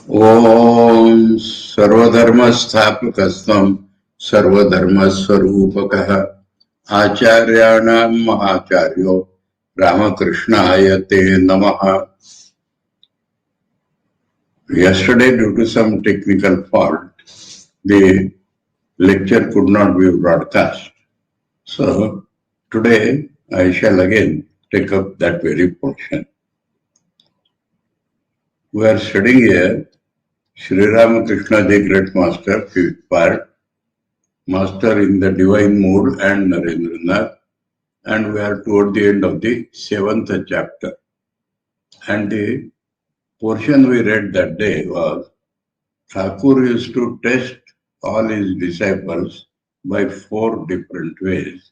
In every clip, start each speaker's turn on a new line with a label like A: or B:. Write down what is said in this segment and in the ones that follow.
A: ओम सर्वधर्मस्थापकस्त्वं सर्वधर्मस्वरूपकः आचार्याणां महाचार्यो रामकृष्णाय ते नमः. Yesterday, due to some technical fault, the lecture could not be broadcast. So today I shall again take up that very portion. We are studying here Sri Ramakrishna, the Great Master, fifth part, Master in the Divine Mood and Narendra, and we are toward the end of the 7th chapter. And the portion we read that day was Thakur used to test all his disciples by 4 different ways.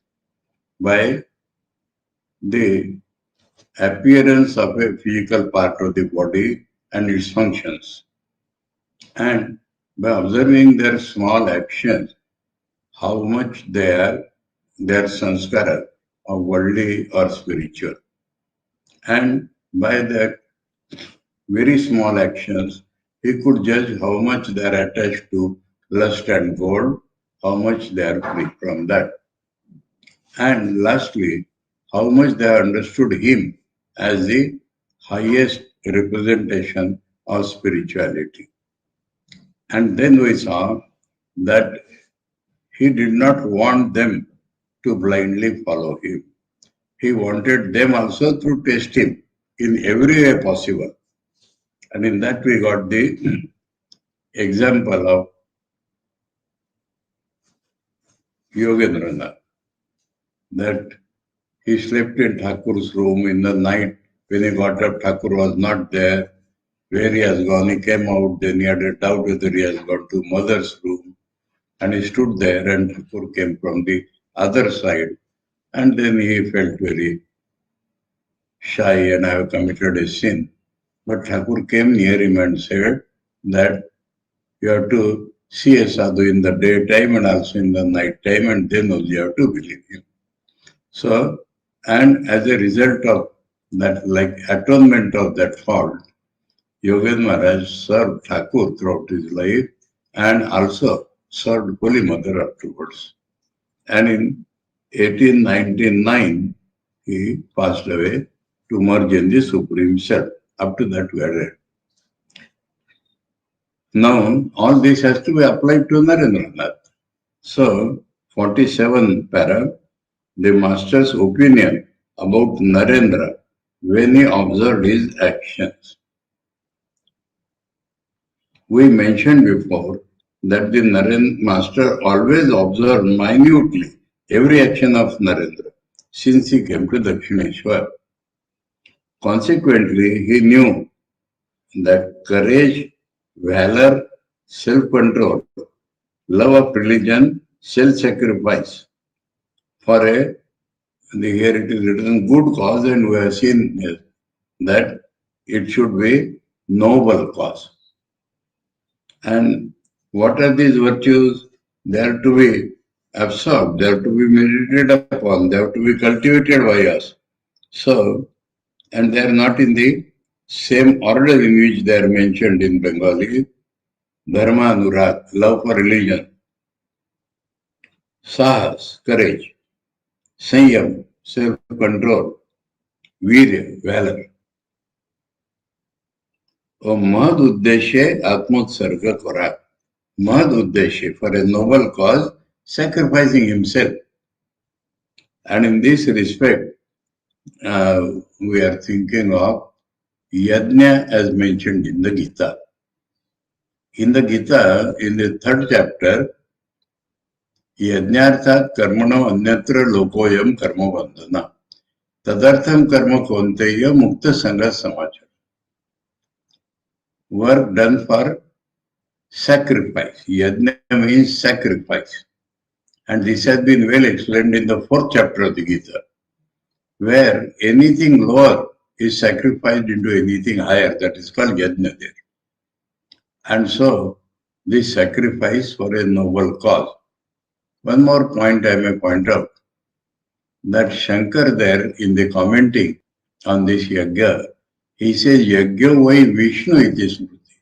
A: By the appearance of a physical part of the body and its functions, and by observing their small actions, how much they are their sanskara of worldly or spiritual. And by the very small actions, he could judge how much they are attached to lust and gold, how much they are free from that. And lastly, how much they understood him as the highest representation of spirituality. And then we saw that he did not want them to blindly follow him. He wanted them also to test him in every way possible. And in that we got the example of Yogendra, that he slept in Thakur's room in the night. When he got up, Thakur was not there. Where he has gone, he came out, then he had a doubt whether he has gone to mother's room. And he stood there and Thakur came from the other side. And then he felt very shy and I have committed a sin. But Thakur came near him and said that you have to see a sadhu in the daytime and also in the night time, and then only you have to believe him. So, and as a result of that, like atonement of that fault, Yogendra Maharaj served Thakur throughout his life and also served Holy Mother afterwards. And in 1899, he passed away to merge in the Supreme Self. Up to that we are read. Now, all this has to be applied to Narendra. So, 47 para, the Master's opinion about Narendra when he observed his actions. We mentioned before that the Narendra Master always observed minutely every action of Narendra since he came to Dakshineshwar. Consequently, he knew that courage, valor, self-control, love of religion, self-sacrifice for here it is written good cause, and we have seen that it should be noble cause. And what are these virtues? They are to be absorbed, they are to be meditated upon, they have to be cultivated by us. So, and they are not in the same order in which they are mentioned in Bengali. Dharma Anurag, love for religion. Sahas, courage. Sanyam, self-control. Virya, valor. और महद उद्देश्य आत्मोत्सर्ग करा. Mahad Uddeshe, for a noble cause, sacrificing himself. And in this respect, we are thinking of Yajna as mentioned in the Gita. In the Gita, in the 3rd chapter, Yajnarthat karmano anyatra lokoyam karma bandhana. Tadartham karma konteya mukta sangha samachara. Work done for sacrifice. Yajna means sacrifice. And this has been well explained in the 4th chapter of the Gita, where anything lower is sacrificed into anything higher. That is called yajna there. And so, this sacrifice for a noble cause. One more point I may point out, that Shankar there in the commenting on this yajna, he says yajna vai Vishnu iti smriti.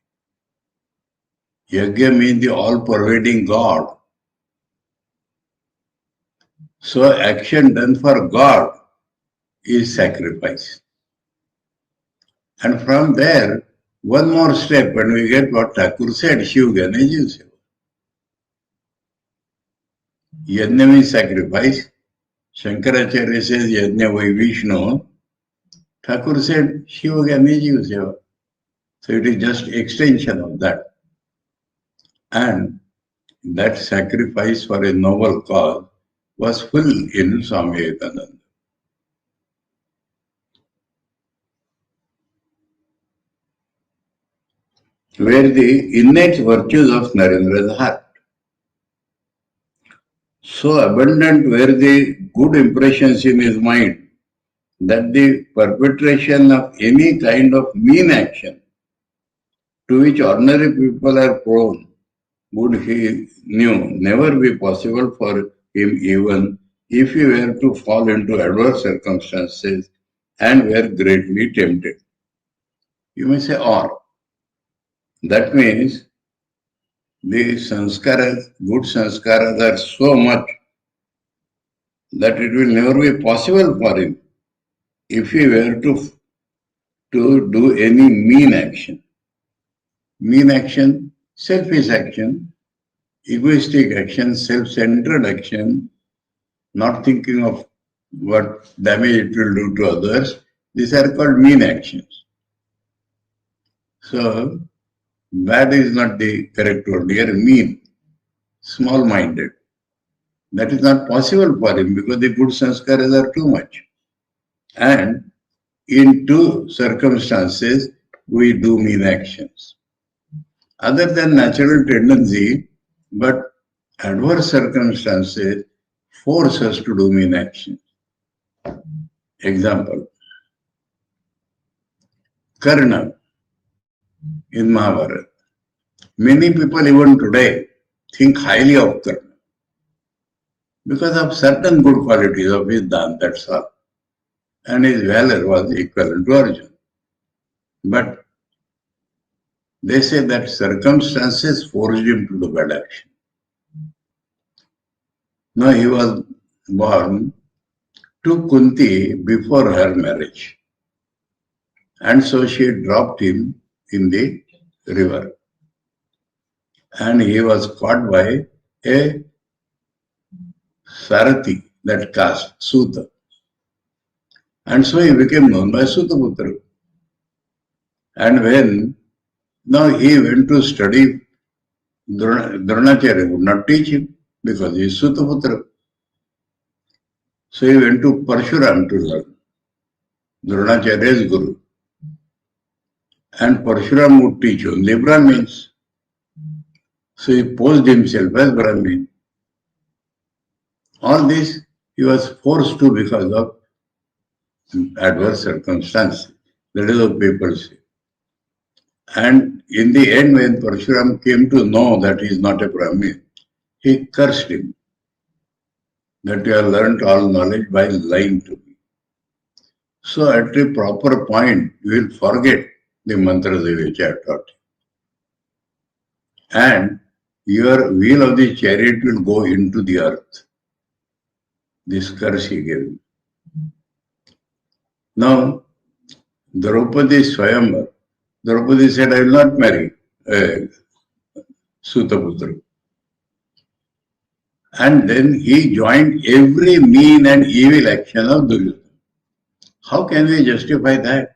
A: Yajna means the all-pervading God. So action done for God is sacrifice. And from there, one more step, and we get what Thakur said, Shiv Ganesh Seva. Yajna means sacrifice. Shankaracharya says Yajna vai Vishnu. Thakur said Shiva Ganesh Seva. So it is just extension of that. And that sacrifice for a noble cause was full in Swami Vivekananda. Where the innate virtues of Narendra's heart, so abundant were the good impressions in his mind that the perpetration of any kind of mean action to which ordinary people are prone would, he knew, never be possible for him even if he were to fall into adverse circumstances and were greatly tempted. You may say, or. That means the sanskaras, good sanskaras are so much that it will never be possible for him if he were to do any mean action. Mean action, selfish action, egoistic action, self-centered action, not thinking of what damage it will do to others. These are called mean actions. So, bad is not the correct word here, mean, small-minded. That is not possible for him because the good sanskaras are too much. And in two circumstances, we do mean actions. Other than natural tendency, but adverse circumstances force us to do mean actions. Example, Karna in Mahabharata. Many people even today think highly of Karna because of certain good qualities of his dhan, that's all. And his valor was equivalent to Arjuna. But they say that circumstances forced him to do bad action. Now he was born to Kunti before her marriage. And so she dropped him in the river. And he was caught by a Sarathi, that caste, Suta. And so he became known by Sutaputra. And when now he went to study, Dronacharya would not teach him because he is Sutaputra. So he went to Parshuram to learn. Dronacharya's guru. And Parshuram would teach only Brahmins. So he posed himself as Brahmin. All this he was forced to because of adverse circumstances. That is what people say. And in the end, when Parshuram came to know that he is not a Brahmin, he cursed him that you have learnt all knowledge by lying to me. So at a proper point, you will forget the mantras which I have taught you. And your wheel of the chariot will go into the earth. This curse he gave me. Now, Draupadi Swayamvar, Draupadi said, I will not marry Sutaputra. And then he joined every mean and evil action of Duryodhana. How can we justify that?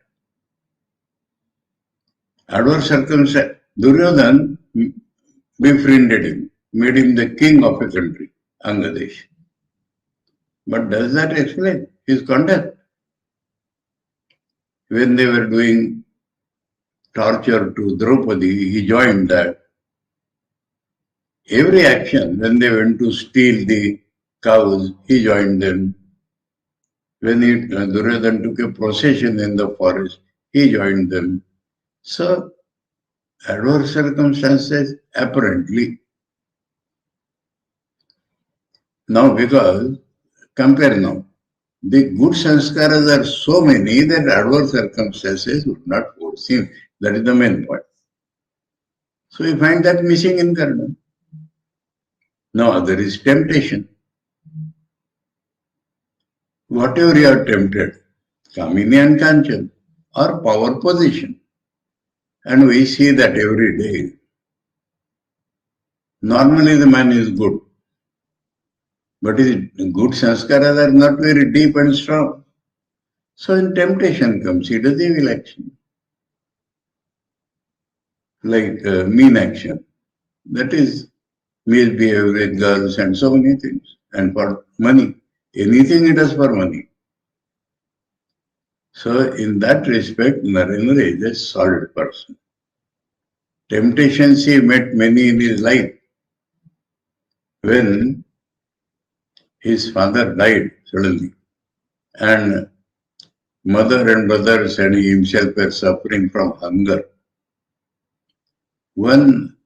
A: Adverse circumstance. Duryodhana befriended him, made him the king of a country, Angadesh. But does that explain his conduct? When they were doing torture to Draupadi, he joined that. Every action, when they went to steal the cows, he joined them. When Duryodhana took a procession in the forest, he joined them. So, adverse circumstances, apparently. Now, because, compare now, the good sanskaras are so many that adverse circumstances would not force him. That is the main point. So, we find that missing in Karna. Now, there is temptation. Whatever you are tempted, Kamini and Kanchan, or power position. And we see that every day. Normally the man is good. But his good sanskaras are not very deep and strong. So when temptation comes, he does evil action. Like mean action. That is misbehavior with girls and so many things. And for money. Anything he does for money. So in that respect, Narendra is a solid person. Temptations he met many in his life. When his father died suddenly, and mother and brothers and he himself were suffering from hunger. One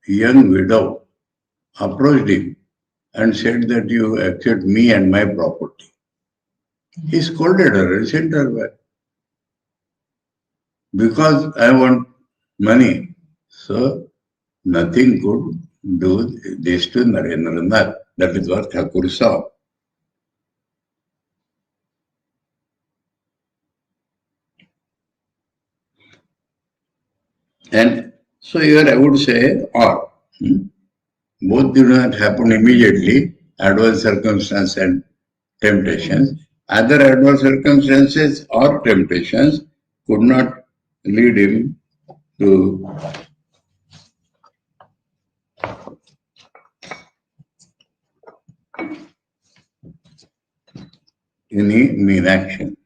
A: young widow approached him and said that you accept me and my property. He scolded her and sent her back. Because I want money. So nothing could do this to Narendra. That is what Thakur saw. And so here I would say, or both did not happen immediately, adverse circumstances and temptations. Other adverse circumstances or temptations could not lead him to any mean action.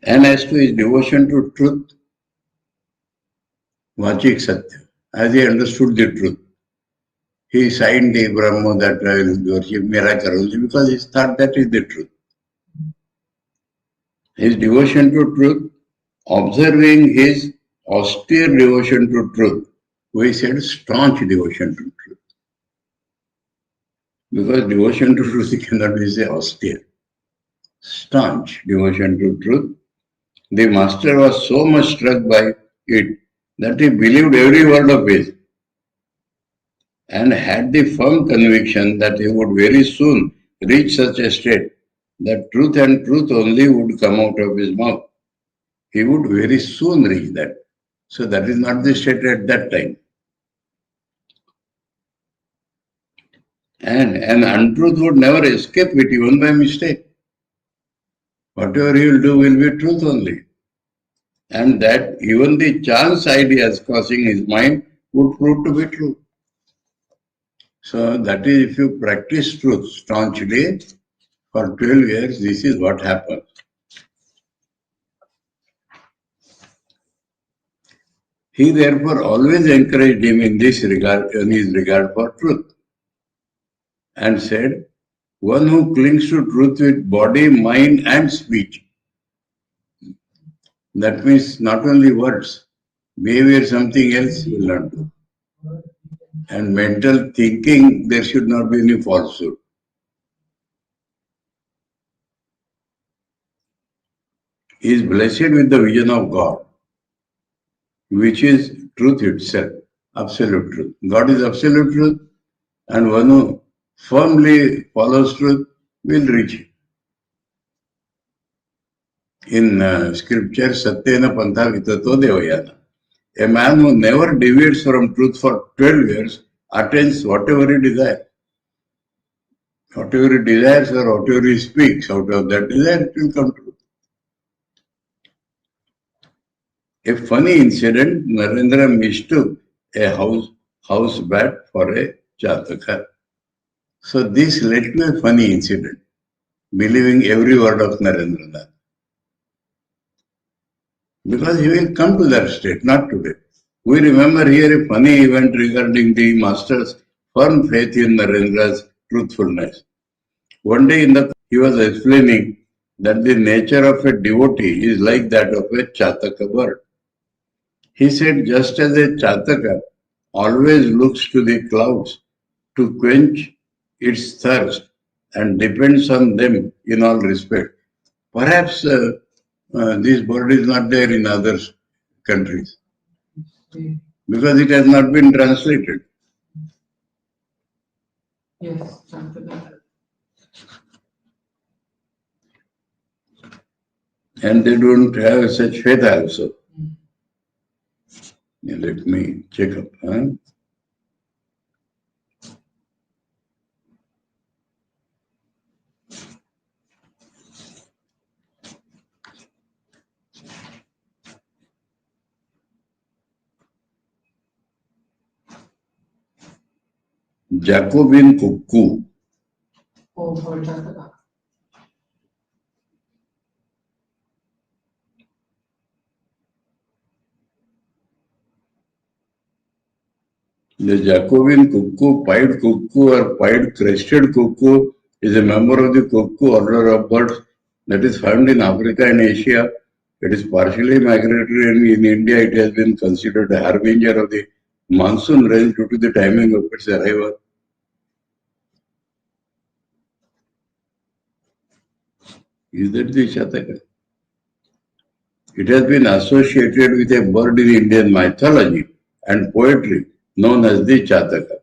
A: And as to his devotion to truth, Vachik Satya, as he understood the truth, he signed the Brahma that I will worship miracle only because he thought that is the truth. His devotion to truth, observing his austere devotion to truth, we said staunch devotion to truth. Because devotion to truth cannot be say austere. Staunch devotion to truth. The master was so much struck by it that he believed every word of it and had the firm conviction that he would very soon reach such a state that truth and truth only would come out of his mouth. He would very soon reach that. So that is not the state at that time. And an untruth would never escape it even by mistake. Whatever he will do will be truth only. And that even the chance ideas crossing his mind would prove to be true. So that is, if you practice truth staunchly for 12 years, this is what happens. He therefore always encouraged him in this regard, in his regard for truth, and said, one who clings to truth with body, mind and speech. That means not only words, behavior something else will not do. And mental thinking, there should not be any falsehood. He is blessed with the vision of God, which is truth itself, absolute truth. God is absolute truth, and one who firmly follows truth will reach it. In scripture, Satyena Pantha Vitato Devayana. A man who never deviates from truth for 12 years attains whatever he desires. Whatever he desires or whatever he speaks, out of that desire, it will come true. A funny incident, Narendra mistook a house bat for a Jataka. So this led to a funny incident, believing every word of Narendra. Because he will come to that state, not today. We remember here a funny event regarding the master's firm faith in Narendra's truthfulness. One day he was explaining that the nature of a devotee is like that of a Chataka bird. He said, just as a Chataka always looks to the clouds to quench its thirst and depends on them in all respect. Perhaps this bird is not there in other countries because it has not been translated.
B: Yes,
A: and they don't have such faith also. Let me check up. Jacobin cuckoo.
B: Oh, for Jataka.
A: The Jacobin cuckoo, pied cuckoo or pied crested cuckoo is a member of the cuckoo order of birds that is found in Africa and Asia. It is partially migratory, and in India it has been considered a harbinger of the monsoon rain due to the timing of its arrival. Is that the Jataka? It has been associated with a bird in Indian mythology and poetry known as the Jataka,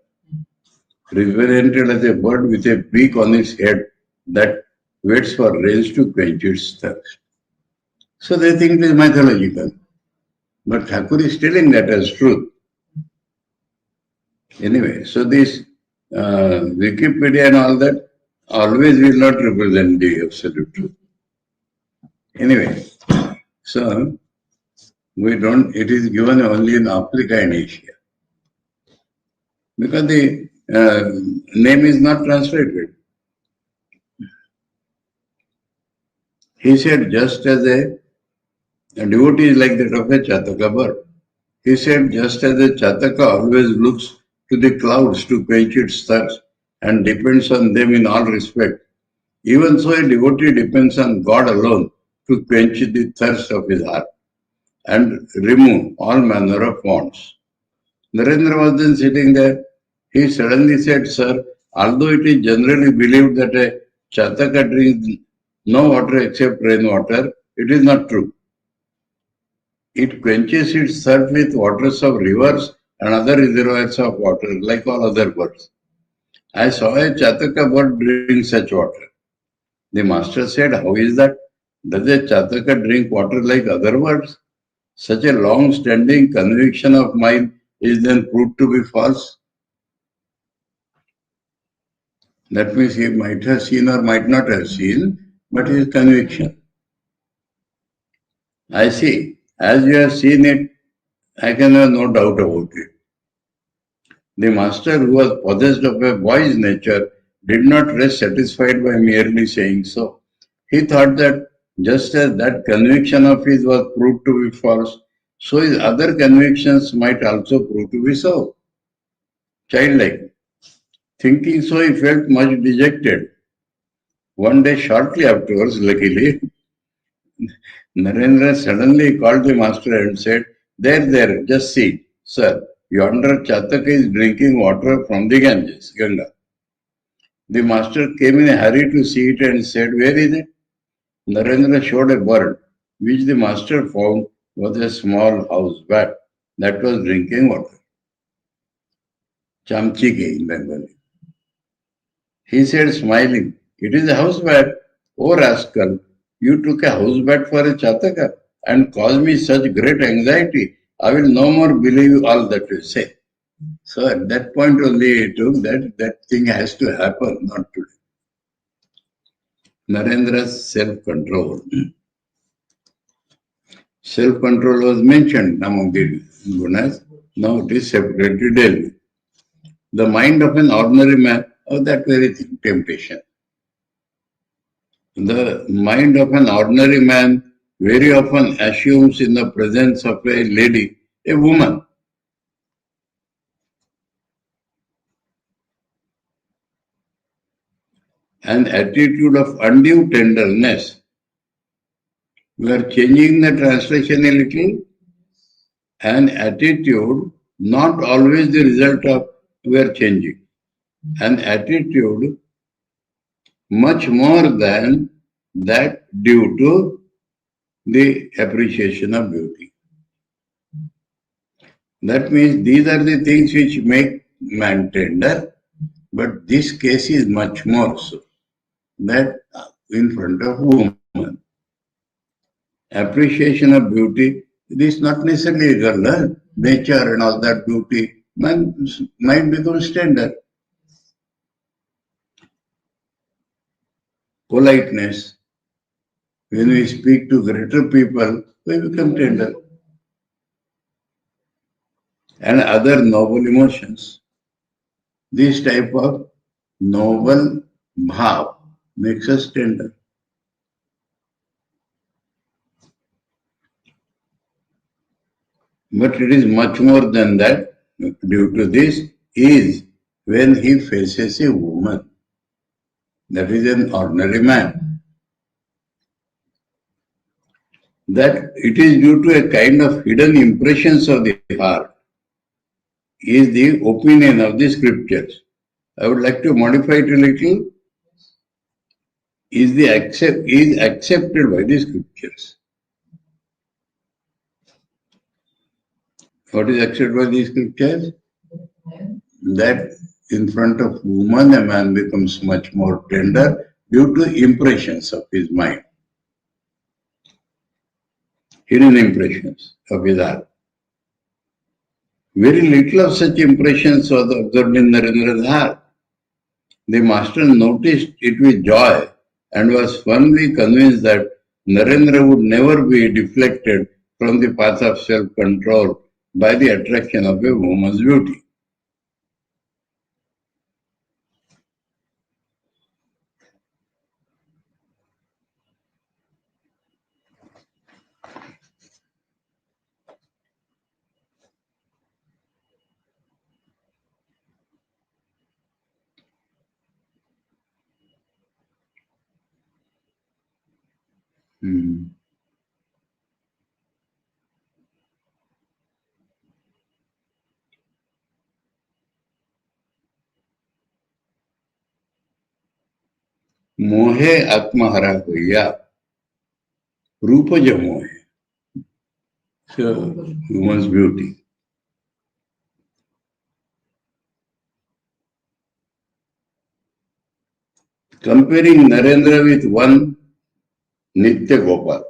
A: represented as a bird with a beak on its head that waits for rains to quench its thirst. So they think it is mythological. But Thakur is telling that as truth. Anyway, so this Wikipedia and all that always will not represent the absolute truth. Anyway, so we don't, it is given only in Africa and Asia. Because the name is not translated. He said, just as a devotee is like that of a Chataka bird. He said, just as a Chataka always looks to the clouds to quench its thirst and depends on them in all respect, even so a devotee depends on God alone to quench the thirst of his heart and remove all manner of wants. Narendra was then sitting there. He suddenly said, sir, although it is generally believed that a Chataka drinks no water except rainwater, it is not true. It quenches its thirst with waters of rivers and other reservoirs of water, like all other birds. I saw a Chataka bird drink such water. The master said, how is that? Does a Chataka drink water like other birds? Such a long-standing conviction of mine is then proved to be false. That means he might have seen or might not have seen, but his conviction. I see. As you have seen it, I can have no doubt about it. The master, who was possessed of a boy's nature, did not rest satisfied by merely saying so. He thought that just as that conviction of his was proved to be false, so his other convictions might also prove to be so. Childlike. Thinking so, he felt much dejected. One day, shortly afterwards, luckily, Narendra suddenly called the master and said, There, just see, sir, yonder Chataka is drinking water from the Ganges, Ganga. The master came in a hurry to see it and said, Where is it? Narendra showed a bird, which the master found was a small house bat that was drinking water. Chamchike in Bengali. He said, smiling, It is a house bat. Oh rascal, you took a house bat for a Chataka and caused me such great anxiety. I will no more believe all that you say. So at that point only he took that thing has to happen, not today. Narendra's self-control. Self-control was mentioned among the gunas. Now it is separately dealt with. The mind of an ordinary man, that very thing, temptation. The mind of an ordinary man very often assumes in the presence of a lady, a woman. An attitude of undue tenderness. We are changing the translation a little. An attitude, not always the result of we are changing. An attitude much more than that due to the appreciation of beauty. That means these are the things which make man tender, but this case is much more so. That in front of woman. Appreciation of beauty, it is not necessarily girl, nature and all that beauty, man might become tender. Politeness, when we speak to greater people, we become tender. And other noble emotions. This type of noble bhav makes us tender. But it is much more than that. Due to this is when he faces a woman. That is an ordinary man. That it is due to a kind of hidden impressions of the heart is the opinion of the scriptures. I would like to modify it a little. Is accepted by the scriptures. What is accepted by the scriptures? That in front of woman a man becomes much more tender due to impressions of his mind. Hidden impressions of his heart. Very little of such impressions was observed in Narendra's heart. The master noticed it with joy and was firmly convinced that Narendra would never be deflected from the path of self-control by the attraction of a woman's beauty. मोहे आत्महरा होया रूपज मोहे. So, woman's beauty. Comparing Narendra with one Nitya Gopal,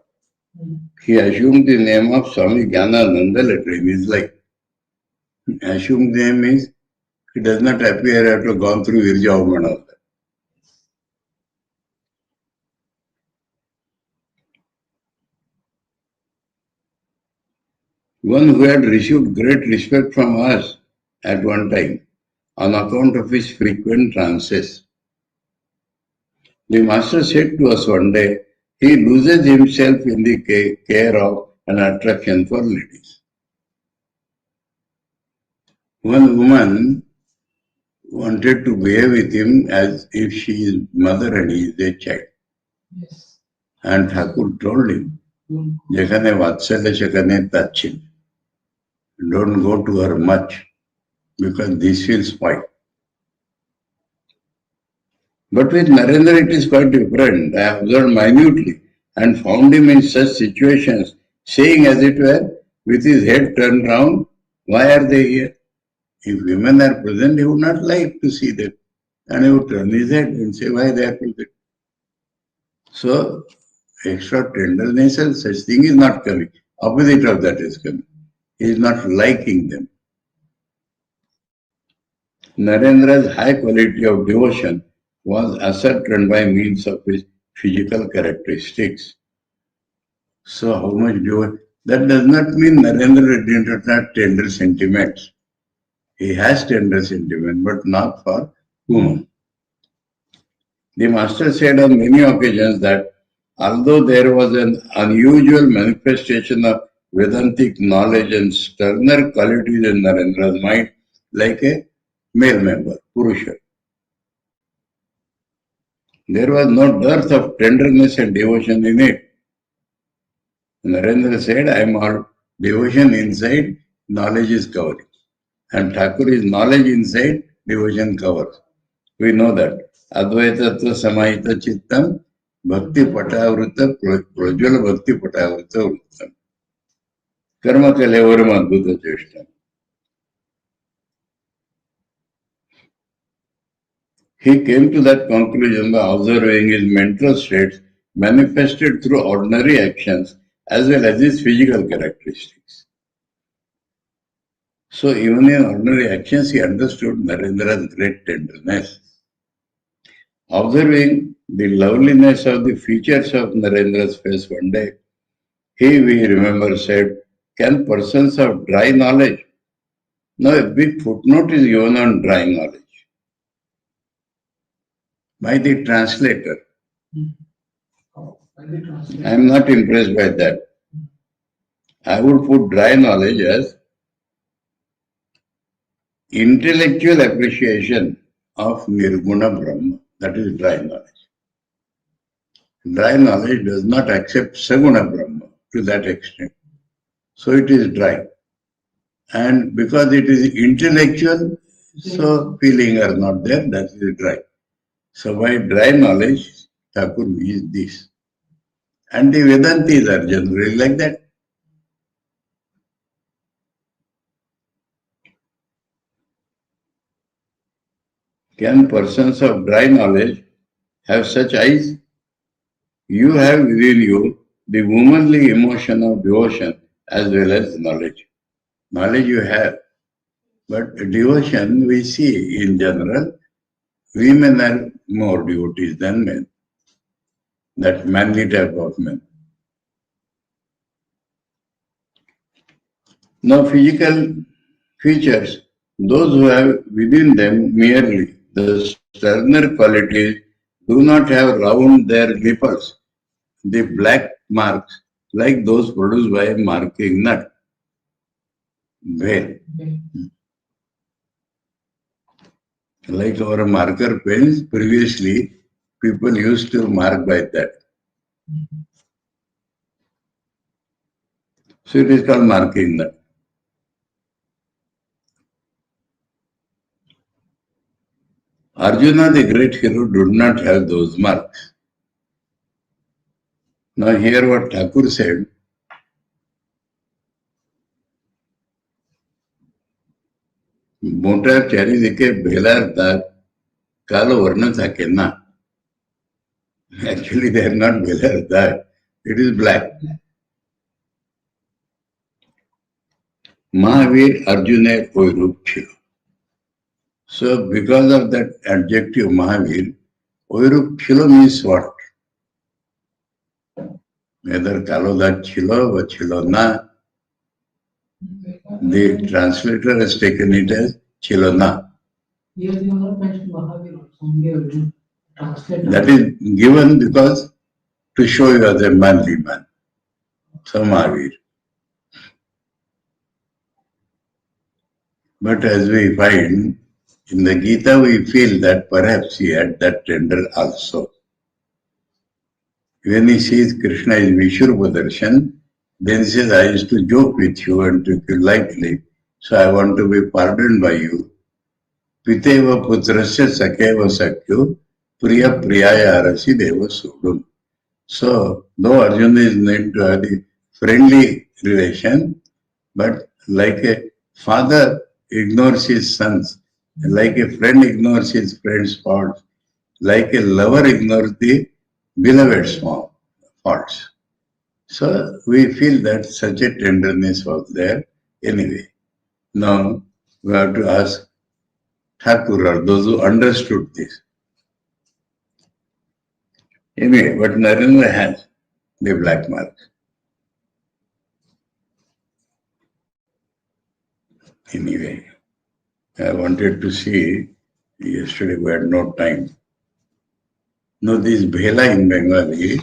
A: he assumed the name of Swami Vivekananda later in his life. Assumed name means he does not appear to have gone through Virja and all that. One who had received great respect from us at one time on account of his frequent trances. The master said to us one day, he loses himself in the care of an attraction for ladies. One woman wanted to behave with him as if she is mother and he is a child.
B: Yes.
A: And Thakur told him, Jekhane Vatsalya Shekhane Tachil. Don't go to her much because this will spoil. But with Narendra it is quite different. I observed minutely and found him in such situations, saying as it were, with his head turned round, why are they here? If women are present, he would not like to see them. And he would turn his head and say, why they are present. So, extra tenderness and such thing is not coming. Opposite of that is coming. He is not liking them. Narendra's high quality of devotion was ascertained by means of his physical characteristics. So how much devotion? That does not mean Narendra did not have tender sentiments. He has tender sentiment, but not for women. The master said on many occasions that although there was an unusual manifestation of Vedantic knowledge and sterner qualities in Narendra's mind, like a male member, Purusha, there was no dearth of tenderness and devotion in it. Narendra said, I am all devotion inside, knowledge is covering. And Thakur is knowledge inside, devotion covers. We know that. Advaitattva samahita chittam bhakti patavruta prajwala bhakti patavruta vrittam. Karma kalevaram adbhuta cheshtam. He came to that conclusion by observing his mental states manifested through ordinary actions as well as his physical characteristics. So even in ordinary actions, he understood Narendra's great tenderness. Observing the loveliness of the features of Narendra's face one day, he, we remember, said, can persons of dry knowledge? Now a big footnote is given on dry knowledge by the translator. I am not impressed by that. I would put dry knowledge as intellectual appreciation of Nirguna Brahma. That is dry knowledge. Dry knowledge does not accept Saguna Brahma to that extent. So it is dry. And because it is intellectual, so feeling are not there, that is dry. So by dry knowledge, Thakur is this. And the Vedantis are generally like that. Can persons of dry knowledge have such eyes? You have within you the womanly emotion of devotion as well as knowledge. Knowledge you have, but devotion we see in general, women are more devotees than men. That manly type of men. Now physical features, those who have within them merely the sterner qualities do not have round their nipples the black marks like those produced by a marking nut. Veil. Like our marker pens, previously people used to mark by that. So it is called marking nut. Arjuna, the great hero, did not have those marks. Now hear what Thakur said. मोटा चारिदिके भेलार दाग कालो वर्ण থাকে না. Actually they are not भेलार दाग. It is black. Mahavir Arjuna ওইরূপ ছিল. So because of that adjective Mahavir, ওইরূপ ছিল means what? Whether কালো দাগ ছিল বা ছিল না. The translator has taken it as ছিল না.
B: Here they have not mentioned Mahavir also, only a translator.
A: That is given because to show you as a manly man. So Mahavir. But as we find in the Gita, we feel that perhaps he had that tender also. When he sees Krishna is Vishrupa Darshan, then he says, I used to joke with you and took you lightly, so I want to be pardoned by you. Piteva putrasya sakeva sakyo priya priyaya arasi deva sudum. So, though Arjuna is meant to have the friendly relation, but like a father ignores his sons, like a friend ignores his friend's faults, like a lover ignores the beloved's faults. So we feel that such a tenderness was there anyway. Now we have to ask Thakur or those who understood this. Anyway, but Narendra has the black mark. Anyway, I wanted to see, yesterday we had no time. Now this Bhela in Bengali,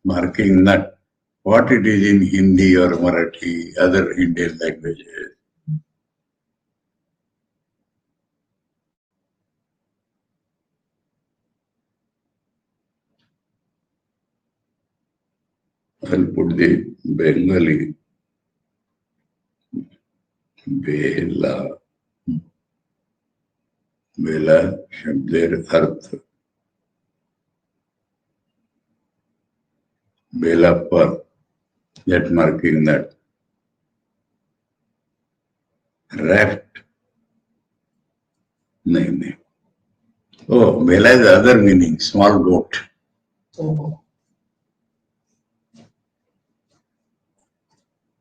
A: marking nut, what it is in Hindi or Marathi, other Indian languages. I'll put the Bengali Bhela. Bhela शब्देर earth Bhela पर, that marking that. Raft. नहीं. Oh, Bhela is the other meaning, small boat.
B: Oh.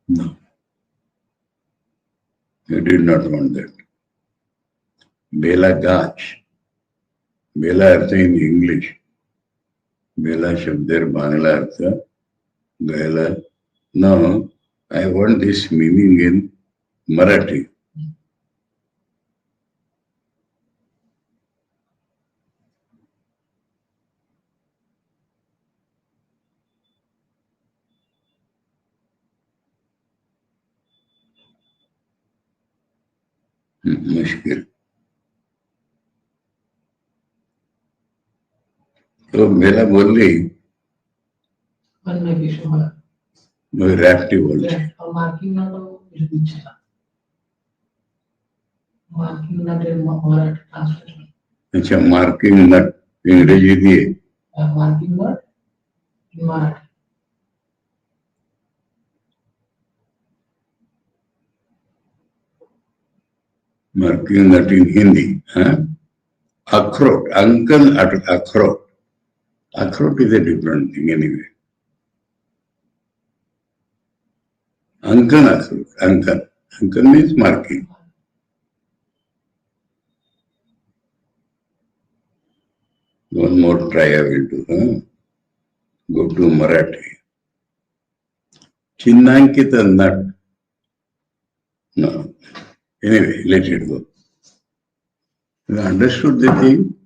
A: No. You did not want that. Bhela Gach. Bhela earth in English. Bhela शब्देर Bangla earth. Bhela. No, I want this meaning in Marathi. मुश्किल. तो मेला बोल रही मैं रैफ्टी बोल रही
B: और marking ना तो पीछे मार्किंग ना तो मराठी ट्रांसलेशन.
A: अच्छा, मार्किंग नट अंग्रेजी दिए.
B: Marking not Marathi.
A: Marking that in Hindi. Akhrot, Ankan at Akhrot. Akhrot is a different thing anyway. Ankan Akhrot, Ankan. Ankan means marking. One more try I will do. Go to Marathi. Chinnankita nut. No. Anyway, let it go. You understood the thing?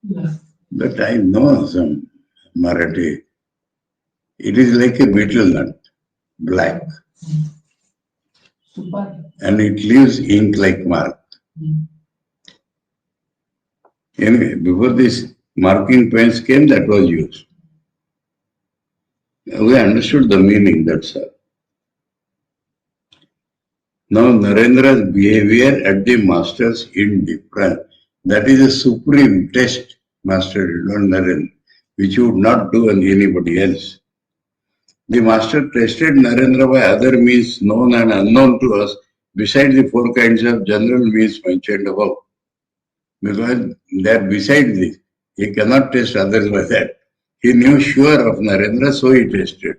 B: Yes.
A: But I know some Marathi. It is like a betel nut, black.
B: Super.
A: And it leaves ink like mark. Anyway, before this marking pens came, that was used. We understood the meaning, that's all. Now Narendra's behavior at the master's indifference, that is a supreme test, master did on Narendra, which you would not do on anybody else. The master tested Narendra by other means known and unknown to us, besides the four kinds of general means mentioned above. Because they are beside this. He cannot test others by that. He knew sure of Narendra, so he tested.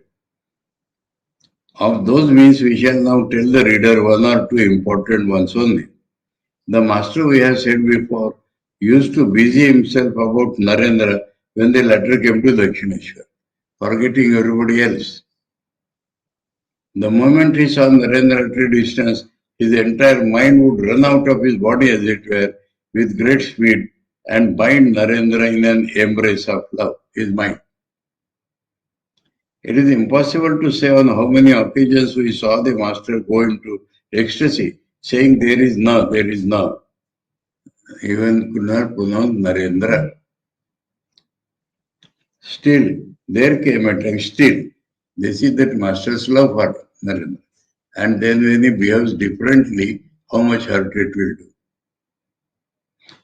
A: Of those means, we shall now tell the reader one or two important ones only. The master, we have said before, used to busy himself about Narendra when the latter came to Dakshineshwar, forgetting everybody else. The moment he saw Narendra at a distance, his entire mind would run out of his body, as it were, with great speed and bind Narendra in an embrace of love, his mind. It is impossible to say on how many occasions we saw the master go into ecstasy saying there is no, there is no. Even could not pronounce Narendra. Still, there came a time, still, this is that master's love for Narendra. And then when he behaves differently, how much hurt it will do.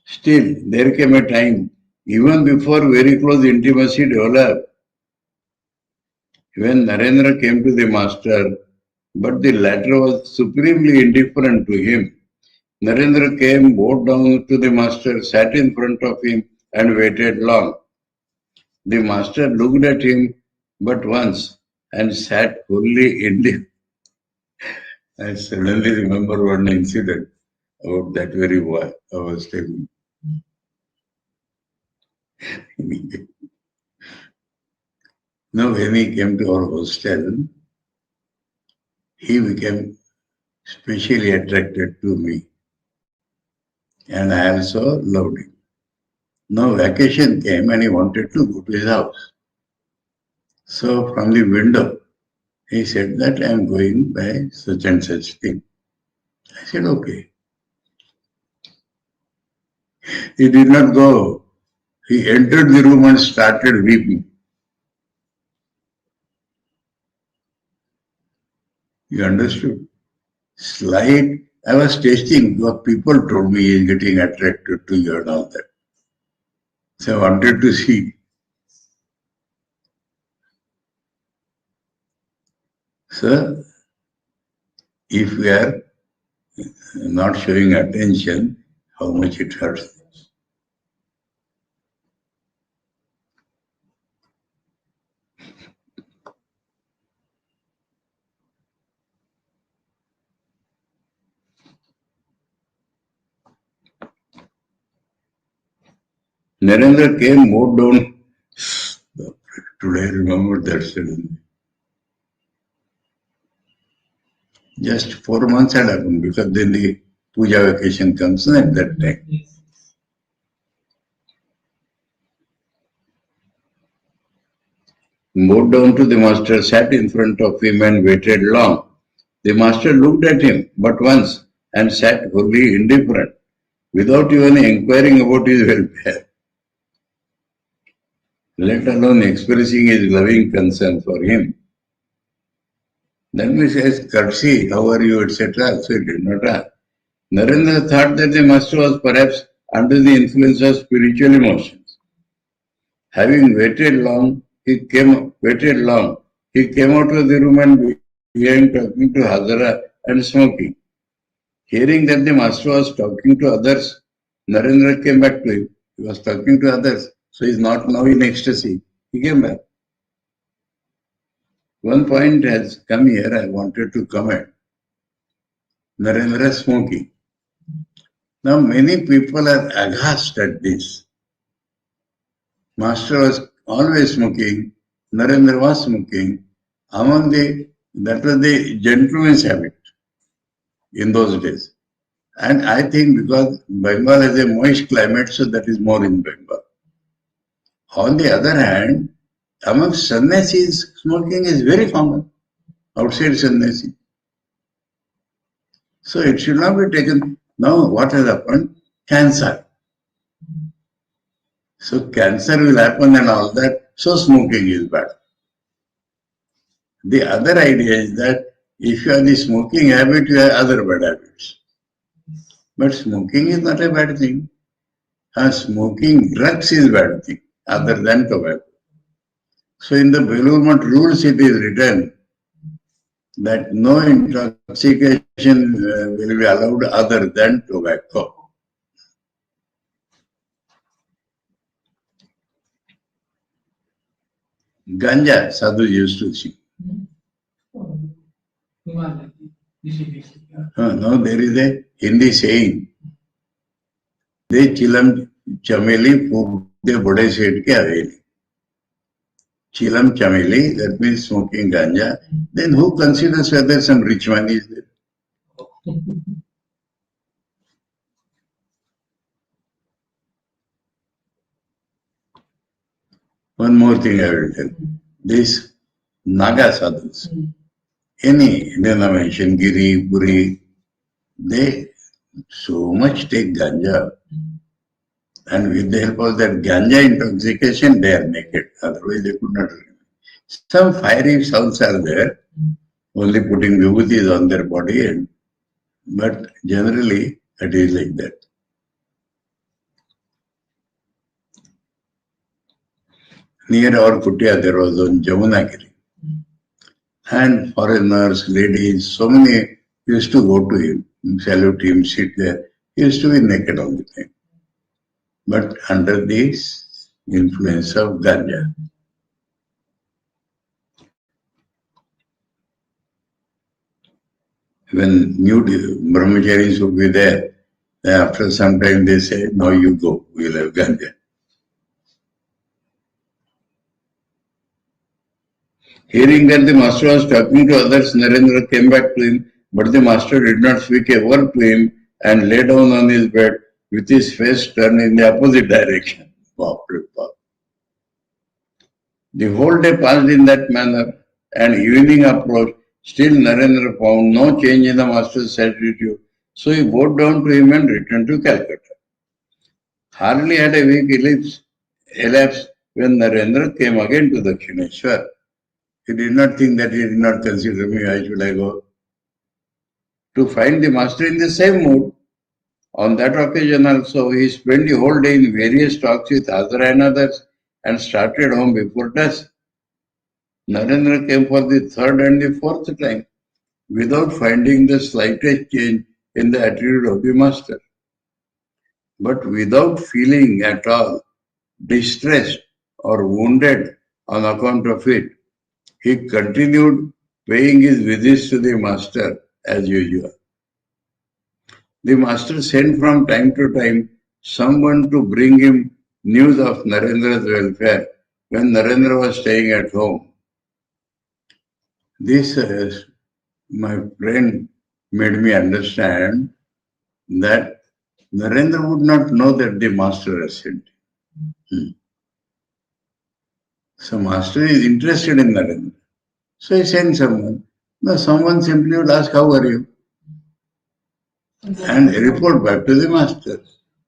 A: Still, there came a time, even before very close intimacy developed, when Narendra came to the master, but the latter was supremely indifferent to him. Narendra came, bowed down to the master, sat in front of him, and waited long. The master looked at him but once and sat wholly indifferent. I suddenly remember one incident about that very boy I was telling. Now, when he came to our hostel, he became specially attracted to me. And I also loved him. Now, vacation came and he wanted to go to his house. So, from the window, he said that I am going by such and such thing. I said, okay. He did not go. He entered the room and started weeping. You understood? Slight, I was tasting what people told me he is getting attracted to you and all that. So I wanted to see. So, if we are not showing attention, how much it hurts. Narendra came, moved down. Today I remember that suddenly. Just 4 months had happened because then the puja vacation comes at that time. Moved down to the master, sat in front of him and waited long. The master looked at him but once and sat wholly indifferent, without even inquiring about his welfare, let alone expressing his loving concern for him. Then he says, courtesy, how are you, etc. So he did not ask. Narendra thought that the master was perhaps under the influence of spiritual emotions. Having waited long, he came out of the room and began talking to Hazara and smoking. Hearing that the master was talking to others, Narendra came back to him. He was talking to others, so he is not now in ecstasy. He came back. One point has come here, I wanted to comment. Narendra smoking. Now many people are aghast at this. Master was always smoking, Narendra was smoking. That was the gentleman's habit in those days. And I think because Bengal has a moist climate, so that is more in Bengal. On the other hand, among sannyasis, smoking is very common outside sannyasi. So it should not be taken. Now what has happened? Cancer. So cancer will happen and all that, so smoking is bad. The other idea is that if you have the smoking habit, you have other bad habits. But smoking is not a bad thing. Smoking drugs is a bad thing, other than tobacco. So in the Belur Math rules it is written that no intoxication will be allowed other than tobacco. Ganja, sadhu used to sing. Now there is a Hindi saying, they chilam chameli phuk de bade seth ke haveli. Chilam chameli, that means smoking ganja. Then who considers whether some rich man is there? One more thing I will tell. These Naga sadhus, any denomination, Giri, Puri, they so much take ganja. And with the help of that ganja intoxication, they are naked. Otherwise, they could not remain. Some fiery souls are there, only putting vibhutis on their body, but generally, it is like that. Near our kutia, there was one Jamunagiri. And foreigners, ladies, so many used to go to him, salute him, sit there. He used to be naked all the time. But under this influence of ganja. When new brahmacharis would be there, after some time they say, "No, you go, we'll have ganja." Hearing that the master was talking to others, Narendra came back to him, but the master did not speak a word to him and lay down on his bed with his face turned in the opposite direction. The whole day passed in that manner, and evening approached. Still Narendra found no change in the master's attitude, so he bowed down to him and returned to Calcutta. Hardly had a week elapsed when Narendra came again to Dakshineshwar. He did not think that he did not consider me, why should I go? To find the master in the same mood. On that occasion also, he spent the whole day in various talks with Hazara and others and started home before dusk. Narendra came for the third and the fourth time without finding the slightest change in the attitude of the master. But without feeling at all distressed or wounded on account of it, he continued paying his visits to the master as usual. The master sent from time to time someone to bring him news of Narendra's welfare when Narendra was staying at home. This, my friend, made me understand that Narendra would not know that the master has sent him. So master is interested in Narendra. So he sent someone. Now someone simply would ask, "How are you?" and report back to the master.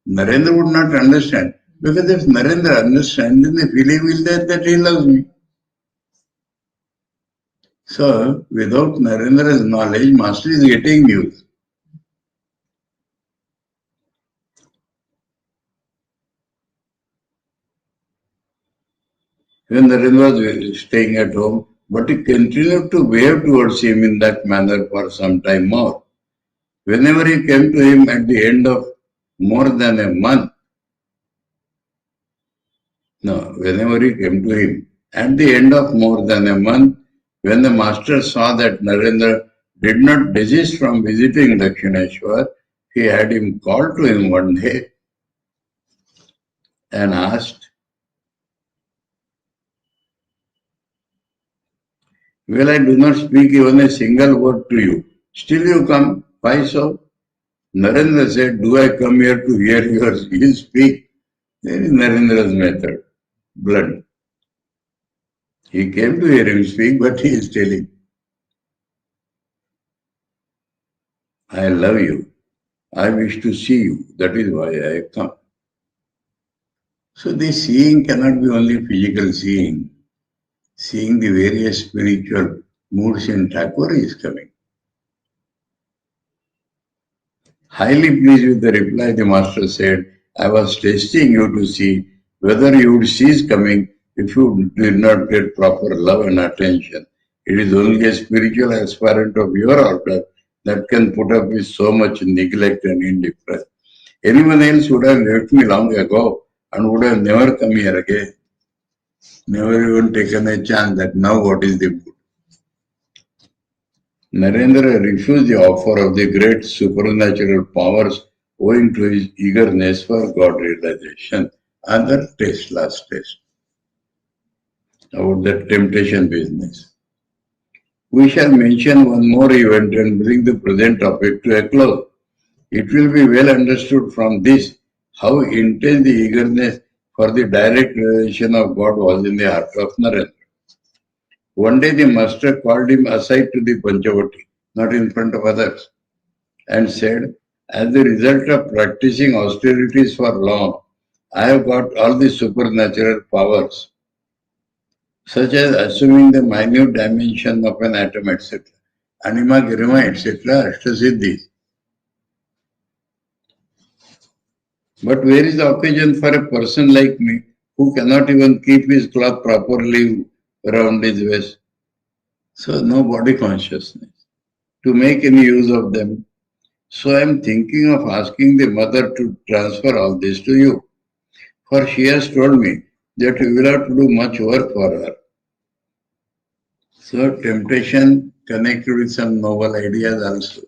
A: Narendra would not understand. Because if Narendra understands, then the feeling will there that he loves me. So, without Narendra's knowledge, master is getting news. When Narendra was staying at home, but he continued to behave towards him in that manner for some time more. Whenever he came to him at the end of more than a month, whenever he came to him at the end of more than a month, when the master saw that Narendra did not desist from visiting Dakshineshwar, he had him called to him one day and asked, "Well, I do not speak even a single word to you. Still you come. Why so?" Narendra said, "Do I come here to hear you speak?" There is Narendra's method, blunt. He came to hear him speak, but he is telling, "I love you. I wish to see you. That is why I have come." So this seeing cannot be only physical seeing. Seeing the various spiritual moods in Thakur is coming. Highly pleased with the reply, the master said, "I was testing you to see whether you would cease coming if you did not get proper love and attention. It is only a spiritual aspirant of your order that can put up with so much neglect and indifference. Anyone else would have left me long ago and would have never come here again. Never even taken a chance that now what is the mood." Narendra refused the offer of the great supernatural powers owing to his eagerness for God realization. Other test, last test, about the temptation business. We shall mention one more event and bring the present topic to a close. It will be well understood from this how intense the eagerness for the direct realization of God was in the heart of Narendra. One day the master called him aside to the Panchavati, not in front of others. and said, as a result of practicing austerities for long, I have got all the supernatural powers, such as assuming the minute dimension of an atom, etc. Anima, Girima, etc. Ashtasiddhi. But where is the occasion for a person like me who cannot even keep his cloth properly around his waist? So no body consciousness to make any use of them. So I am thinking of asking the mother to transfer all this to you. For she has told me that you will have to do much work for her. So temptation connected with some noble ideas also.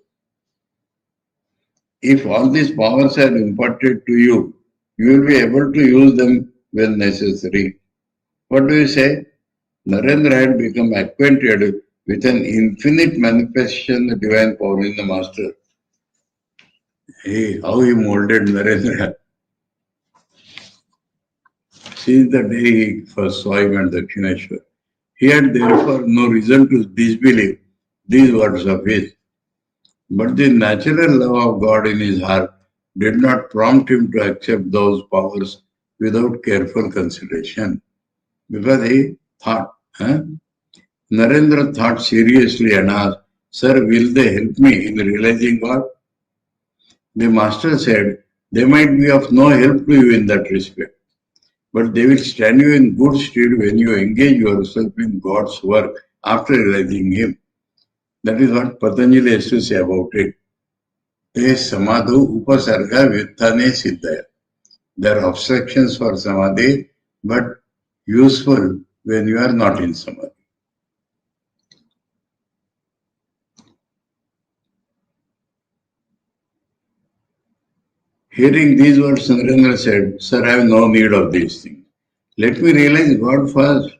A: If all these powers are imparted to you, you will be able to use them when necessary. What do you say? Narendra had become acquainted with an infinite manifestation of divine power in the Master. Hey, how he molded Narendra. Since the day he first saw him at Dakshineshwar, he had therefore no reason to disbelieve these words of his. But the natural love of God in his heart did not prompt him to accept those powers without careful consideration. Because he thought, Narendra thought seriously and asked, Sir, will they help me in realizing God? The master said, they might be of no help to you in that respect, but they will stand you in good stead when you engage yourself in God's work after realizing Him. That is what Patanjali has to say about it. Te samadhu upasarga vyuttane siddhaya. There are obstructions for samadhi, but useful when you are not in samadhi. Hearing these words, Narendra said, Sir, I have no need of these things. Let me realize God first,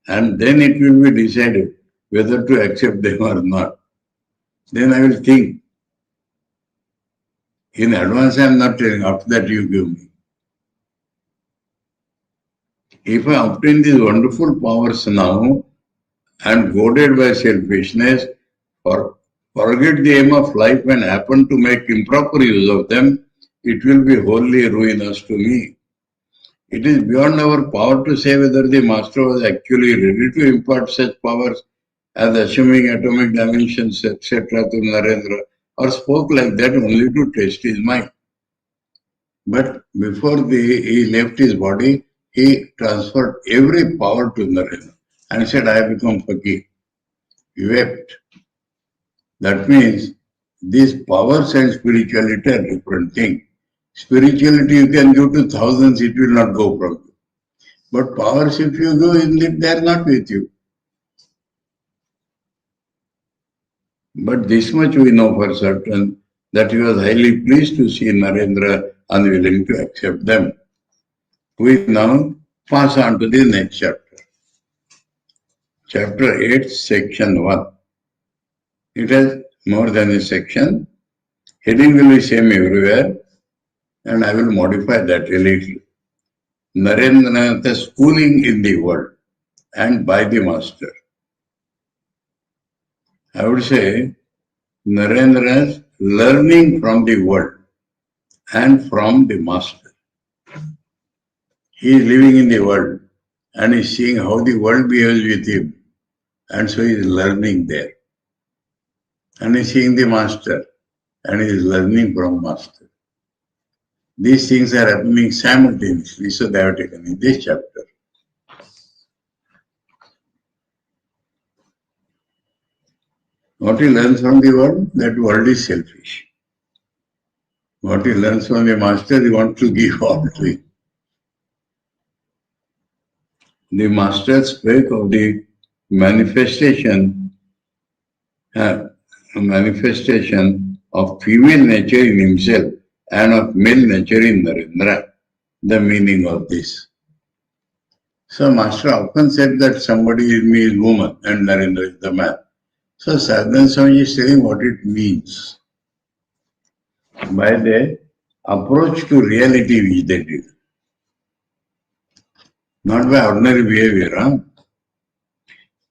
A: and then it will be decided whether to accept them or not. Then I will think. In advance, I am not telling, after that you give me. If I obtain these wonderful powers now, and goaded by selfishness, or forget the aim of life and happen to make improper use of them, it will be wholly ruinous to me. It is beyond our power to say whether the master was actually ready to impart such powers as assuming atomic dimensions, etc. to Narendra, or spoke like that only to test his mind. But before he left his body, he transferred every power to Narendra and said, I have become fakir. He wept. That means these powers and spirituality are different things. Spirituality you can give to thousands, it will not go from you. But powers, if you go in it, they are not with you. But this much we know for certain, that he was highly pleased to see Narendra unwilling to accept them. We now pass on to the next chapter. Chapter 8, section 1. It has more than a section. Heading will be same everywhere, and I will modify that a little. Narendra, the schooling in the world and by the master. I would say Narendra's learning from the world and from the master. He is living in the world and is seeing how the world behaves with him, and so he is learning there. And he is seeing the master and he is learning from master. These things are happening simultaneously, so they are taken in this chapter. What he learns from the world, that world is selfish. What he learns from the master, he wants to give all to him. The master spoke of the manifestation of female nature in himself and of male nature in Narendra, the meaning of this. So master often said that somebody in me is woman and Narendra is the man. So Sadhana Swami is saying what it means by the approach to reality which they did. Not by ordinary behavior.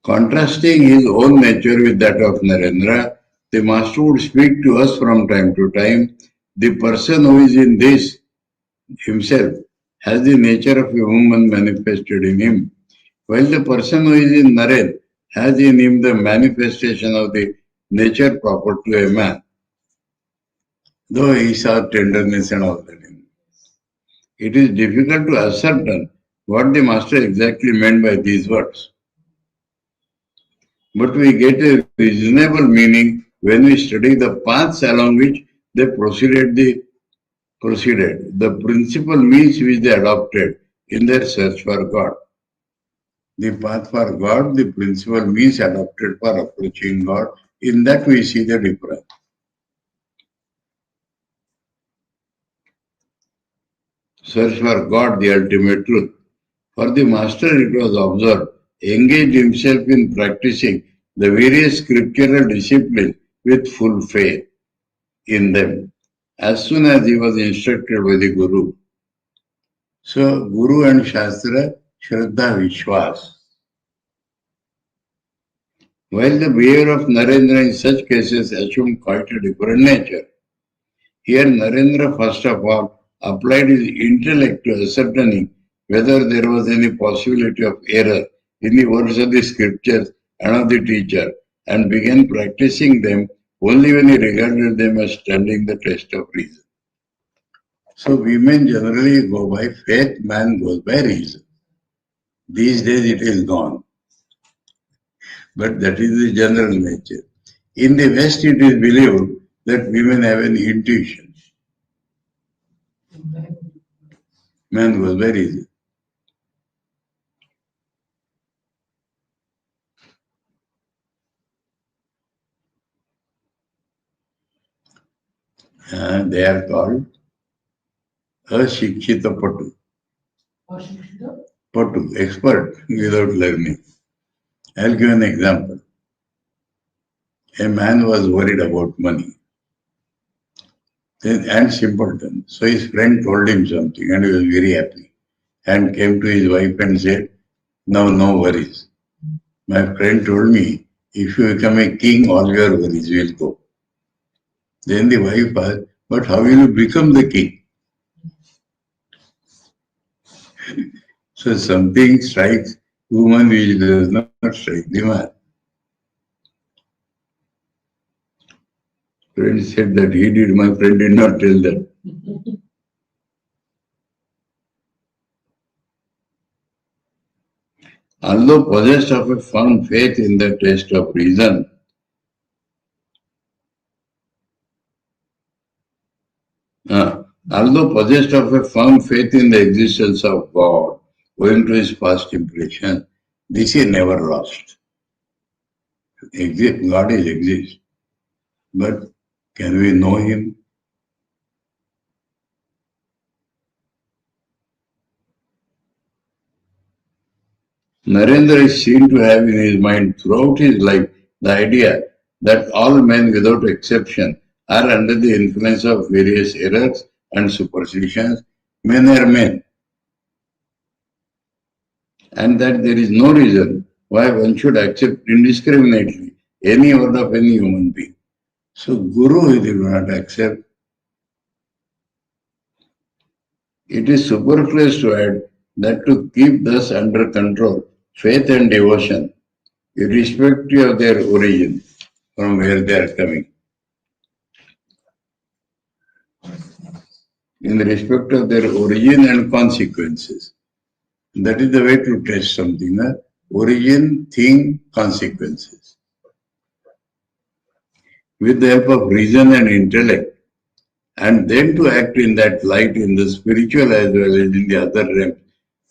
A: Contrasting his own nature with that of Narendra, the Master would speak to us from time to time. The person who is in this himself has the nature of a woman manifested in him, while the person who is in Naren has in him the manifestation of the nature proper to a man, though he saw tenderness and all that in him. It is difficult to ascertain what the Master exactly meant by these words. But we get a reasonable meaning when we study the paths along which they proceeded. The principal means which they adopted in their search for God. The path for God, the principal means adopted for approaching God. In that we see the difference. Search for God, the ultimate truth. For the Master, it was observed, engaged himself in practicing the various scriptural disciplines with full faith in them, as soon as he was instructed by the Guru. So, Guru and Shastra, Shraddha Vishwas. While the behavior of Narendra in such cases assumed quite a different nature, here Narendra first of all applied his intellect to ascertaining whether there was any possibility of error in the words of the scriptures and of the teacher, and began practicing them only when he regarded them as standing the test of reason. So women generally go by faith, man goes by reason. These days it is gone. But that is the general nature. In the West it is believed that women have an intuition. Man goes by reason. They are called Ashikshita Patu. Patu, expert without learning. I'll give an example. A man was worried about money and simpleton. So his friend told him something and he was very happy and came to his wife and said, "Now, no worries. My friend told me, if you become a king, all your worries will go." Then the wife asked, "But how will you become the king?" So something strikes woman which does not strike the man. Friend said that he did, my friend did not tell that. Although possessed of a firm faith in the test of reason, although possessed of a firm faith in the existence of God, owing to his past impression, this he never lost. God is exist. But can we know him? Narendra is seen to have in his mind throughout his life the idea that all men without exception are under the influence of various errors and superstitions. Men are men. And that there is no reason why one should accept indiscriminately any word of any human being. So Guru he did not accept. It is superfluous to add that to keep thus under control faith and devotion, irrespective of their origin, from where they are coming. In respect of their origin and consequences. That is the way to test something. Origin, thing, consequences. With the help of reason and intellect, and then to act in that light in the spiritual as well as in the other realms,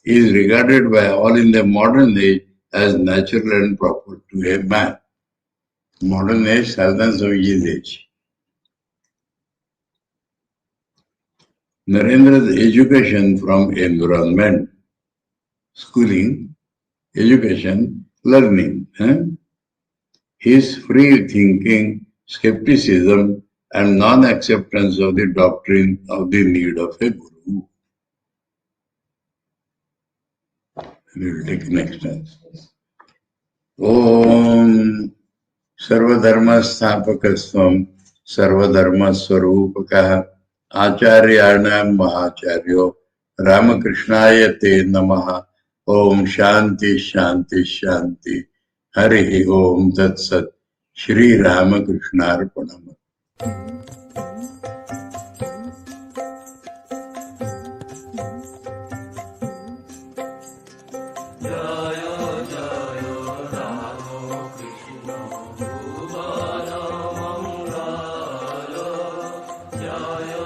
A: is regarded by all in the modern age as natural and proper to a man. Modern age, sadhana Swamiji's age. Narendra's education from environment, schooling, education, learning, his free thinking, skepticism, and non-acceptance of the doctrine of the need of a guru. We will take next time. Om सर्वधर्मस्थापकस्त्वं सर्वधर्मस्वरूपकः आचार्याणां महाचार्यो रामकृष्णाय ते नमः। ओम शांति शांति शांति। हरि ओम तत्सत्। Shri रामकृष्णार्पणम्।
C: Jaya